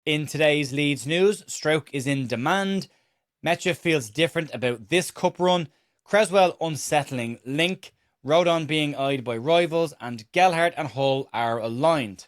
In today's Leeds news, Struijk is in demand. Nmecha feels different about this cup run. Cresswell unsettling link. Rodon being eyed by rivals, and Gelhardt and Hull are aligned.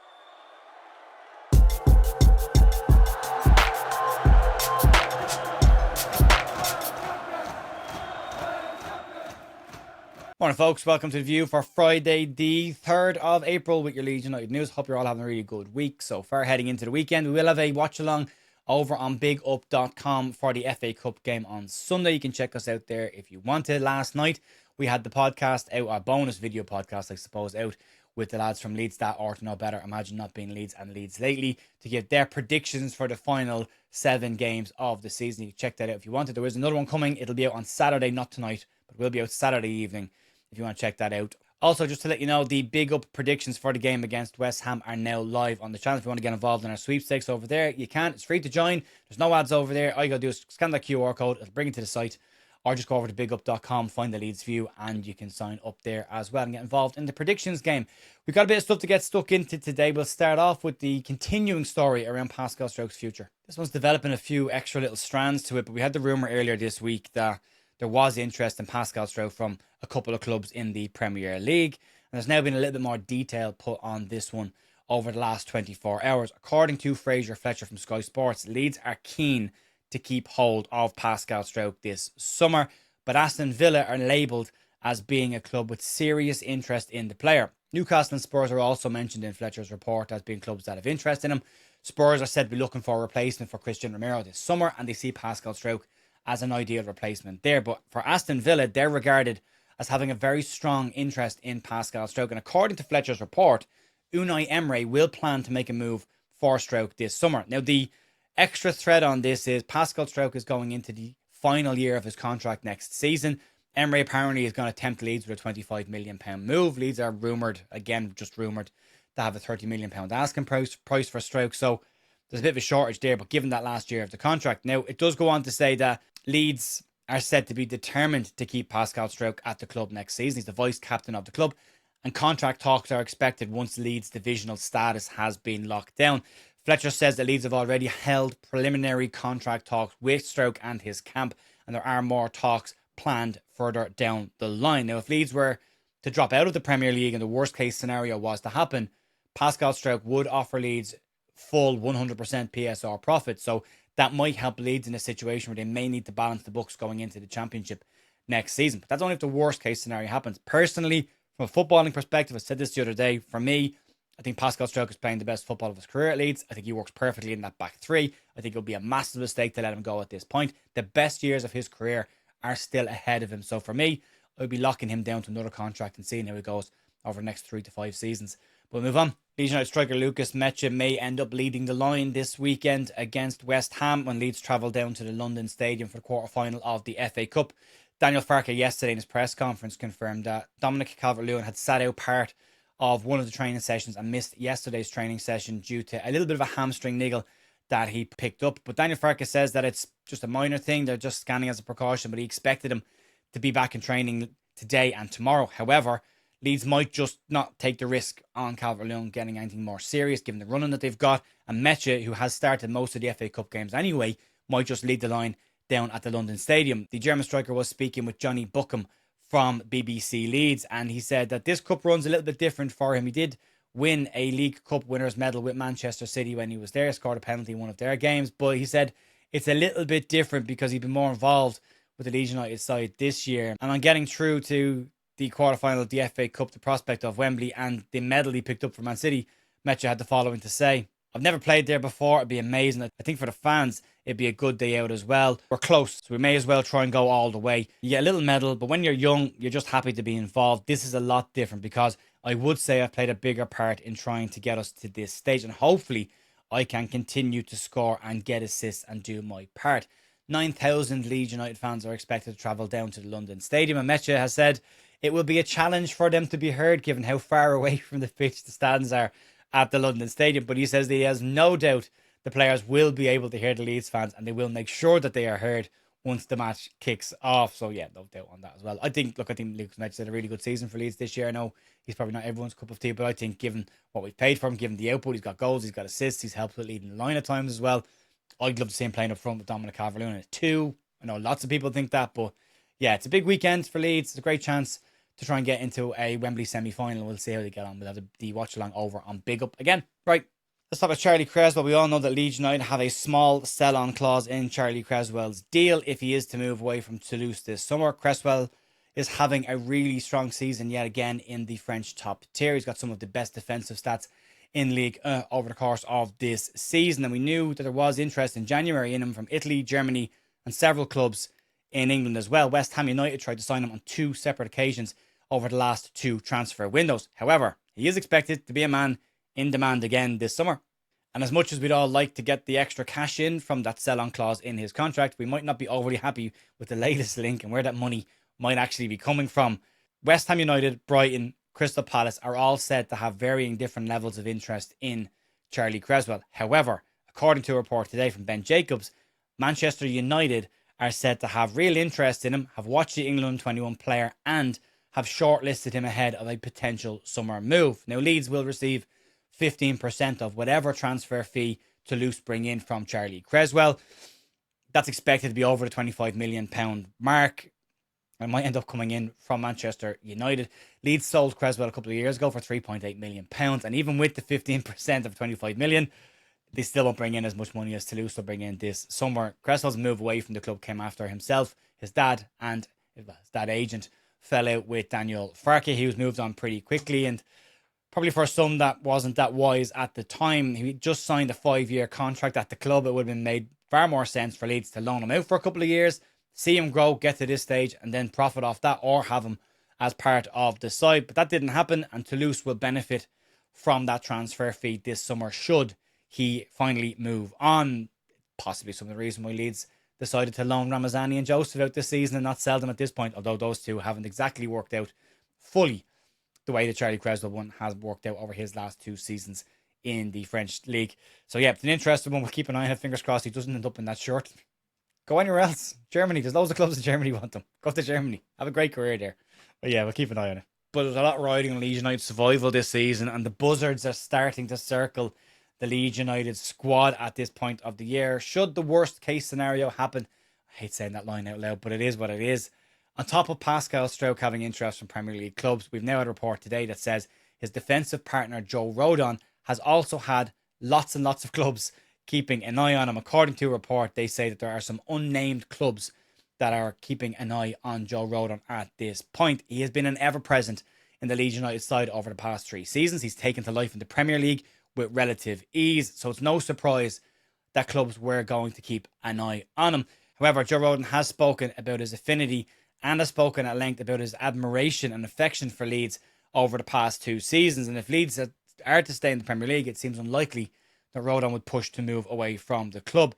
Morning folks, welcome to The View for Friday the 3rd of April with your Leeds United news. Hope you're all having a really good week so far heading into the weekend. We will have a watch along over on bigup.com for the FA Cup game on Sunday. You can check us out there if you want to. Last night we had the podcast out, our bonus video podcast I suppose, out with the lads from Leeds That Ought to Know Better, Imagine Not Being Leeds and Leeds Lately, to give their predictions for the final 7 games of the season. You can check that out if you wanted. There is another one coming. It'll be out on Saturday, not tonight, but it will be out Saturday evening if you want to check that out. Also, just to let you know, the Big Up predictions for the game against West Ham are now live on the channel. If you want to get involved in our sweepstakes over there, you can. It's free to join. There's no ads over there. All you got to do is scan that QR code. It'll bring you to the site. Or just go over to bigup.com, find the Leeds View, and you can sign up there as well and get involved in the predictions game. We've got a bit of stuff to get stuck into today. We'll start off with the continuing story around Pascal Struijk's future. This one's developing a few extra little strands to it, but we had the rumour earlier this week that there was interest in Pascal Struijk from a couple of clubs in the Premier League. And there's now been a little bit more detail put on this one over the last 24 hours. According to Fraser Fletcher from Sky Sports, Leeds are keen to keep hold of Pascal Struijk this summer, but Aston Villa are labelled as being a club with serious interest in the player. Newcastle and Spurs are also mentioned in Fletcher's report as being clubs that have interest in him. Spurs are said to be looking for a replacement for Christian Romero this summer, and they see Pascal Struijk as an ideal replacement there. But for Aston Villa, they're regarded as having a very strong interest in Pascal Struijk. And according to Fletcher's report, Unai Emery will plan to make a move for Struijk this summer. Now, the extra thread on this is Pascal Struijk is going into the final year of his contract next season. Emery apparently is going to tempt Leeds with a £25 million move. Leeds are rumoured, again, just rumoured, to have a £30 million asking price for Struijk. So there's a bit of a shortage there, but given that last year of the contract. Now, it does go on to say that Leeds are said to be determined to keep Pascal Struijk at the club next season. He's the vice captain of the club, and contract talks are expected once Leeds' divisional status has been locked down. Fletcher says that Leeds have already held preliminary contract talks with Struijk and his camp, and there are more talks planned further down the line. Now, if Leeds were to drop out of the Premier League and the worst case scenario was to happen, Pascal Struijk would offer Leeds full 100% PSR profit. So that might help Leeds in a situation where they may need to balance the books going into the Championship next season. But that's only if the worst case scenario happens. Personally, from a footballing perspective, I said this the other day, for me, I think Pascal Struijk is playing the best football of his career at Leeds. I think he works perfectly in that back three. I think it would be a massive mistake to let him go at this point. The best years of his career are still ahead of him. So for me, I would be locking him down to another contract and seeing how he goes over the next 3 to 5 seasons. But we'll move on. Leeds United striker Lucas Nmecha may end up leading the line this weekend against West Ham when Leeds travel down to the London Stadium for the quarter-final of the FA Cup. Daniel Farke yesterday in his press conference confirmed that Dominic Calvert-Lewin had sat out part of one of the training sessions and missed yesterday's training session due to a little bit of a hamstring niggle that he picked up. But Daniel Farke says that it's just a minor thing. They're just scanning as a precaution, but he expected him to be back in training today and tomorrow. However, Leeds might just not take the risk on Calvert-Lewin getting anything more serious given the running that they've got. And Nmecha, who has started most of the FA Cup games anyway, might just lead the line down at the London Stadium. The German striker was speaking with Johnny Buckham from BBC Leeds, and he said that this cup run's a little bit different for him. He did win a League Cup winners medal with Manchester City when he was there, scored a penalty in one of their games, but he said it's a little bit different because he'd been more involved with the Leeds United side this year. And on getting through to the quarterfinal of the FA Cup, the prospect of Wembley, and the medal he picked up for Man City, Nmecha had the following to say: "I've never played there before. It'd be amazing. I think for the fans, it'd be a good day out as well. We're close, so we may as well try and go all the way. You get a little medal, but when you're young, you're just happy to be involved. This is a lot different because I would say I've played a bigger part in trying to get us to this stage, and hopefully I can continue to score and get assists and do my part." 9,000 Leeds United fans are expected to travel down to the London Stadium, and Nmecha has said it will be a challenge for them to be heard given how far away from the pitch the stands are at the London Stadium. But he says that he has no doubt the players will be able to hear the Leeds fans and they will make sure that they are heard once the match kicks off. So yeah, no doubt on that as well. I think Lucas Nmecha had a really good season for Leeds this year. I know he's probably not everyone's cup of tea, but I think given what we've paid for him, given the output, he's got goals, he's got assists, he's helped with leading the line at times as well. I'd love to see him playing up front with Dominic Calvert-Lewin at 2. I know lots of people think that, but yeah, it's a big weekend for Leeds. It's a great chance to try and get into a Wembley semi-final. We'll see how they get on. We'll have the watch along over on Big Up again. Right, let's talk about Charlie Cresswell. We all know that Leeds United have a small sell-on clause in Charlie Cresswell's deal if he is to move away from Toulouse this summer. Cresswell is having a really strong season yet again in the French top tier. He's got some of the best defensive stats in League over the course of this season. And we knew that there was interest in January in him from Italy, Germany, and several clubs in England as well. West Ham United tried to sign him on 2 separate occasions over the last 2 transfer windows. However, he is expected to be a man in demand again this summer. And as much as we'd all like to get the extra cash in from that sell-on clause in his contract, we might not be overly happy with the latest link and where that money might actually be coming from. West Ham United, Brighton, Crystal Palace are all said to have varying different levels of interest in Charlie Cresswell. However, according to a report today from Ben Jacobs, Manchester United are said to have real interest in him, have watched the England 21 player and have shortlisted him ahead of a potential summer move. Now, Leeds will receive 15% of whatever transfer fee Toulouse bring in from Charlie Cresswell. That's expected to be over the £25 million mark. It might end up coming in from Manchester United. Leeds sold Cresswell a couple of years ago for £3.8 million. And even with the 15% of £25 million, they still won't bring in as much money as Toulouse will bring in this summer. Cresswell's move away from the club came after himself, his dad, and his dad agent fell out with Daniel Farke. He was moved on pretty quickly, and probably for some that wasn't that wise at the time. He just signed a 5-year contract at the club. It would have been made far more sense for Leeds to loan him out for a couple of years, see him grow, get to this stage, and then profit off that, or have him as part of the side. But that didn't happen, and Toulouse will benefit from that transfer fee this summer should he finally move on. Possibly some of the reason why Leeds decided to loan Ramazani and Joseph out this season and not sell them at this point, although those two haven't exactly worked out fully the way the Charlie Cresswell one has worked out over his last 2 seasons in the French league. So yeah, it's an interesting one. We'll keep an eye on it. Fingers crossed he doesn't end up in that shirt. Go anywhere else. Germany. There's loads of clubs in Germany want him. Go to Germany. Have a great career there. But yeah, we'll keep an eye on it. But there's a lot riding on Leeds United's survival this season, and the buzzards are starting to circle the Leeds United squad at this point of the year. Should the worst case scenario happen, I hate saying that line out loud, but it is what it is. On top of Pascal Struijk having interest from Premier League clubs, we've now had a report today that says his defensive partner Joe Rodon has also had lots and lots of clubs keeping an eye on him. According to a report, they say that there are some unnamed clubs that are keeping an eye on Joe Rodon at this point. He has been an ever-present in the Leeds United side over the past 3 seasons. He's taken to life in the Premier League with relative ease, so it's no surprise that clubs were going to keep an eye on him. However, Joe Rodon has spoken about his affinity and has spoken at length about his admiration and affection for Leeds over the past 2 seasons. And if Leeds are to stay in the Premier League, it seems unlikely that Rodon would push to move away from the club.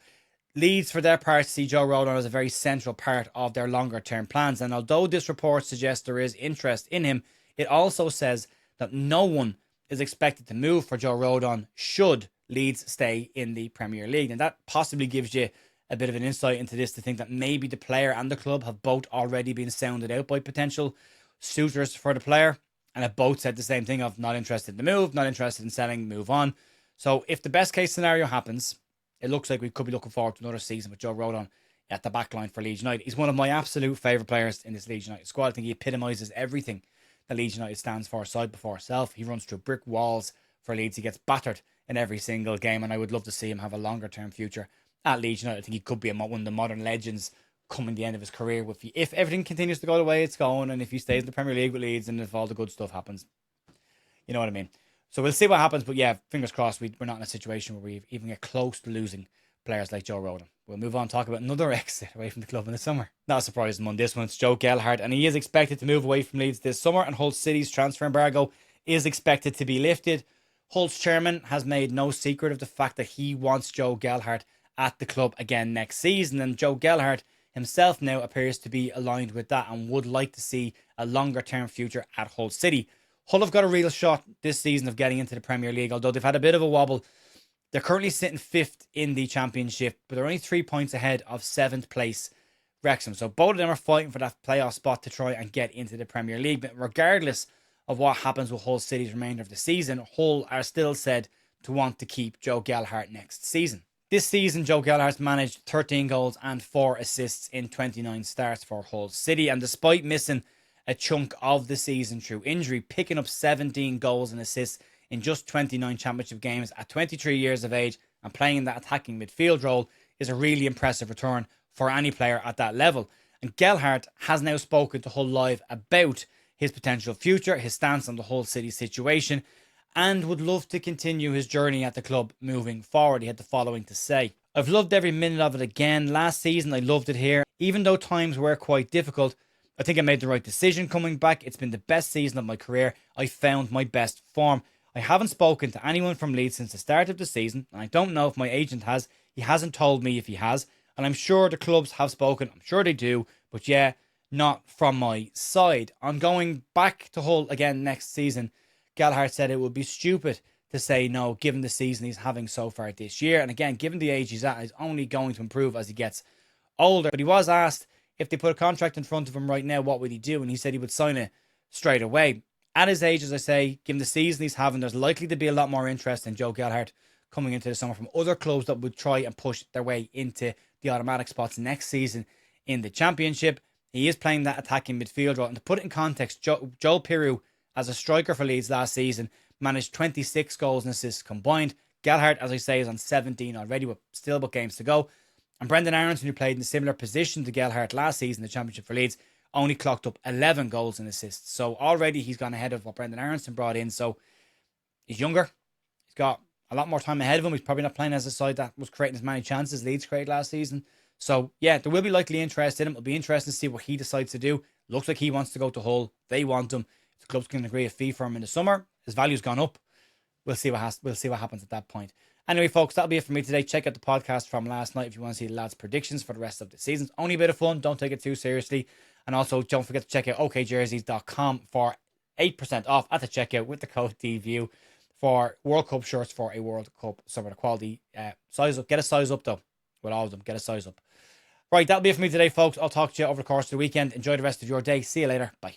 Leeds, for their part, see Joe Rodon as a very central part of their longer-term plans. And although this report suggests there is interest in him, it also says that no one is expected to move for Joe Rodon should Leeds stay in the Premier League. And that possibly gives you a bit of an insight into this, to think that maybe the player and the club have both already been sounded out by potential suitors for the player, and have both said the same thing of not interested in the move, not interested in selling, move on. So if the best case scenario happens, it looks like we could be looking forward to another season with Joe Rodon at the back line for Leeds United. He's one of my absolute favourite players in this Leeds United squad. I think he epitomises everything that Leeds United stands for, side before self. He runs through brick walls for Leeds. He gets battered in every single game, and I would love to see him have a longer term future at Leeds United. I think he could be one of the modern legends coming the end of his career if everything continues to go the way it's going, and if he stays in the Premier League with Leeds, and if all the good stuff happens. You know what I mean? So we'll see what happens, but yeah, fingers crossed we're not in a situation where we even get close to losing players like Joe Rodon. We'll move on and talk about another exit away from the club in the summer. Not a surprise on this one. It's Joe Gelhardt, and he is expected to move away from Leeds this summer, and Hull City's transfer embargo is expected to be lifted. Hull's chairman has made no secret of the fact that he wants Joe Gelhardt at the club again next season, and Joe Gelhardt himself now appears to be aligned with that and would like to see a longer term future at Hull City. Hull have got a real shot this season of getting into the Premier League, although they've had a bit of a wobble. They're currently sitting 5th in the Championship, but they're only 3 points ahead of 7th place Wrexham. So both of them are fighting for that playoff spot to try and get into the Premier League. But regardless of what happens with Hull City's remainder of the season, Hull are still said to want to keep Joe Gelhardt next season. This season, Joe Gelhardt's managed 13 goals and 4 assists in 29 starts for Hull City. And despite missing a chunk of the season through injury, picking up 17 goals and assists in just 29 championship games at 23 years of age and playing in that attacking midfield role is a really impressive return for any player at that level. And Gelhardt has now spoken to Hull Live about his potential future, his stance on the Hull City situation, and would love to continue his journey at the club moving forward. He had the following to say: "I've loved every minute of it again. Last season I loved it here. Even though times were quite difficult, I think I made the right decision coming back. It's been the best season of my career. I found my best form. I haven't spoken to anyone from Leeds since the start of the season, and I don't know if my agent has. He hasn't told me if he has, and I'm sure the clubs have spoken. I'm sure they do, but yeah, not from my side. On going back to Hull again next season, Gelhardt said it would be stupid to say no, given the season he's having so far this year. And again, given the age he's at, he's only going to improve as he gets older. But he was asked if they put a contract in front of him right now, what would he do? And he said he would sign it straight away. At his age, as I say, given the season he's having, there's likely to be a lot more interest in Joe Gelhardt coming into the summer from other clubs that would try and push their way into the automatic spots next season in the Championship. He is playing that attacking midfield role. And to put it in context, Joel Piroe, as a striker for Leeds last season, managed 26 goals and assists combined. Gelhardt, as I say, is on 17 already, with still but games to go. And Brendan Aronson, who played in a similar position to Gelhardt last season in the Championship for Leeds, only clocked up 11 goals and assists. So already he's gone ahead of what Brendan Aronson brought in. So he's younger. He's got a lot more time ahead of him. He's probably not playing as a side that was creating as many chances Leeds created last season. So yeah, there will be likely interest in him. It'll be interesting to see what he decides to do. Looks like he wants to go to Hull. They want him. If the clubs can agree a fee for him in the summer, his value's gone up. We'll see what happens at that point. Anyway, folks, that'll be it for me today. Check out the podcast from last night if you want to see the lads' predictions for the rest of the season. It's only a bit of fun. Don't take it too seriously. And also, don't forget to check out okjerseys.com for 8% off at the checkout with the code DView for World Cup shirts for a World Cup summer. The quality size up. Get a size up, though. With all of them, get a size up. Right, that'll be it for me today, folks. I'll talk to you over the course of the weekend. Enjoy the rest of your day. See you later. Bye.